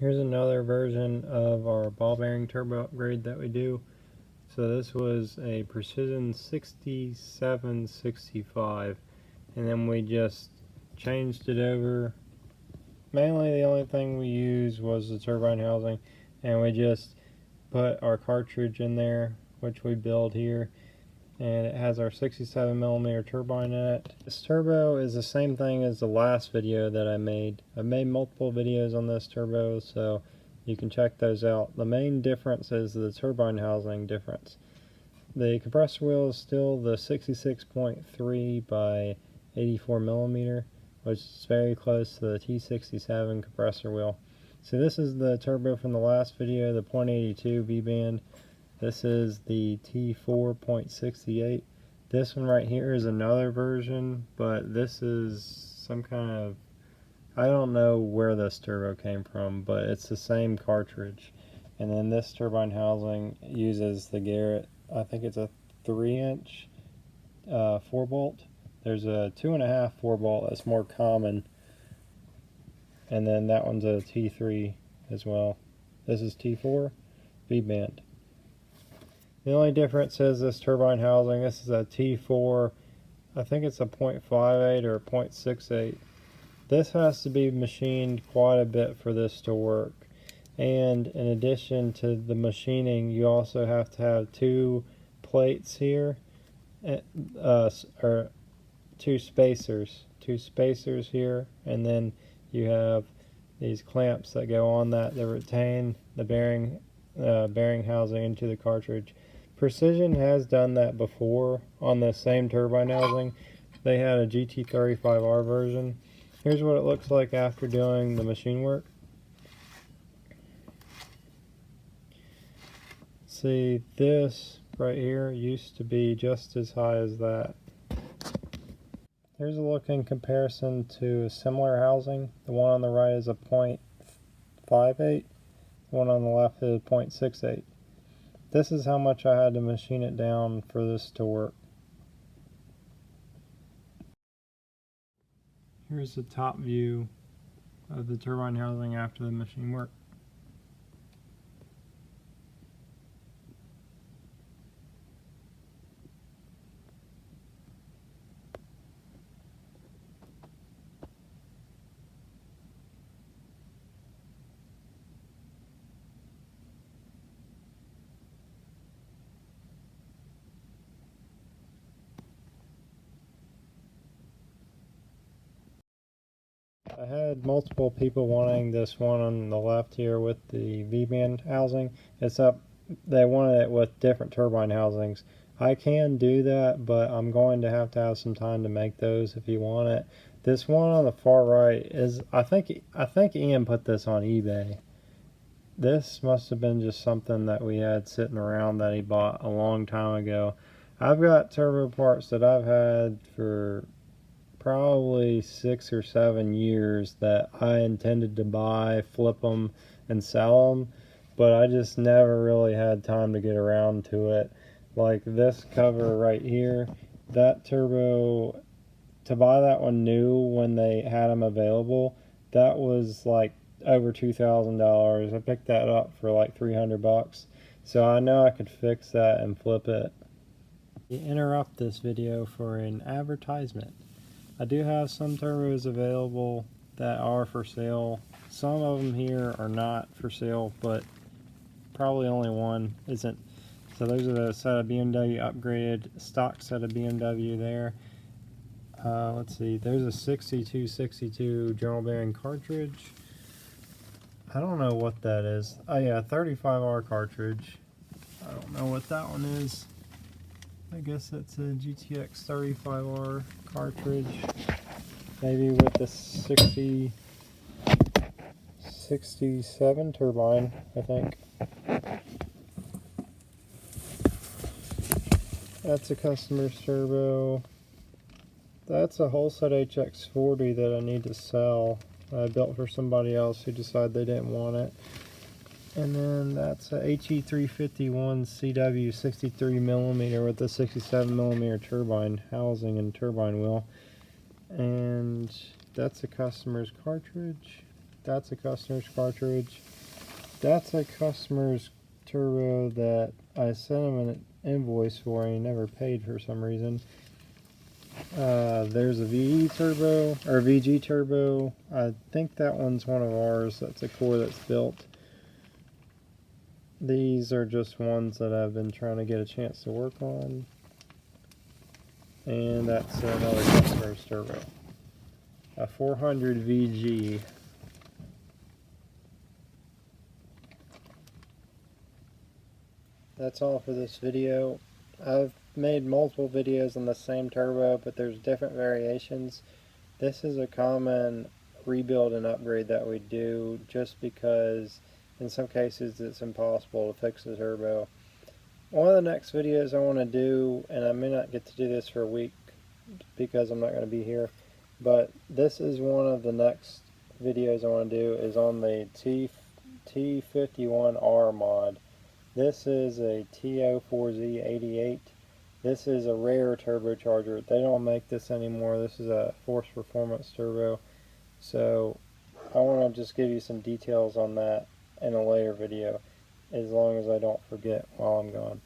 Here's another version of our ball bearing turbo upgrade that we do. So this was a Precision 6765, and then we just changed it over. Mainly the only thing we used was the turbine housing, and we just put our cartridge in there, which we build here, and it has our 67mm turbine in it. This turbo is the same thing as the last video that I made. I've made multiple videos on this turbo, so you can check those out. The main difference is the turbine housing difference. The compressor wheel is still the 66.3 by 84mm, which is very close to the T67 compressor wheel. So this is the turbo from the last video, the .82 V-band. This is the T4.68. This one right here is another version, but this is some kind of, I don't know where this turbo came from, but it's the same cartridge. And then this turbine housing uses the Garrett, I think it's a 3-inch 4-bolt. There's a 2.5 4-bolt that's more common. And then that one's a T3 as well. This is T4 V-band. The only difference is this turbine housing. This is a T4. I think it's a .58 or a .68. This has to be machined quite a bit for this to work. And in addition to the machining, you also have to have two plates here, or two spacers here, and then you have these clamps that go on that retain the bearing housing into the cartridge. Precision has done that before on the same turbine housing. They had a Gt35r version. Here's what it looks like after doing the machine work. See, this right here used to be just as high as that. Here's a look in comparison to a similar housing. The one on the right is a .58. The one on the left is a .68. This is how much I had to machine it down for this to work. Here's the top view of the turbine housing after the machine work. I had multiple people wanting this one on the left here with the V-band housing. They wanted it with different turbine housings. I can do that, but I'm going to have some time to make those if you want it. This one on the far right is, I think Ian put this on eBay. This must have been just something that we had sitting around that he bought a long time ago. I've got turbo parts that I've had for probably 6 or 7 years that I intended to buy, flip them, and sell them, but I just never really had time to get around to it. Like this cover right here, that turbo, to buy that one new when they had them available, that was like over $2,000. I picked that up for like $300, so I know I could fix that and flip it. I interrupt this video for an advertisement. I do have some turbos available that are for sale. Some of them here are not for sale, but probably only one isn't. So those are the set of BMW upgraded stock set of BMW there. Let's see, there's a 6262 general bearing cartridge. I don't know what that is. Oh yeah, 35R cartridge. I don't know what that one is. I guess that's a GTX35r cartridge, maybe with the 67 turbine, I think. That's a customer's turbo. That's a whole set HX40 that I need to sell. I built for somebody else who decided they didn't want it. And then that's a HE351 CW 63mm with the 67mm turbine housing and turbine wheel. And that's a customer's cartridge. That's a customer's cartridge. that's a customer's turbo that I sent him an invoice for and he never paid for some reason. There's a VE turbo, or VG turbo. I think that one's one of ours. That's a core that's built. These are just ones that I've been trying to get a chance to work on. And that's another customer's turbo. A 400 VG. That's all for this video. I've made multiple videos on the same turbo, but there's different variations. This is a common rebuild and upgrade that we do just because in some cases it's impossible to fix the turbo. One of the next videos I want to do, and I may not get to do this for a week because I'm not going to be here, but this is one of the next videos I want to do, is on the Gt35r mod. This is a TO4Z88. This is a rare turbocharger. They don't make this anymore. This is a force performance turbo. So I want to just give you some details on that in a later video, as long as I don't forget while I'm gone.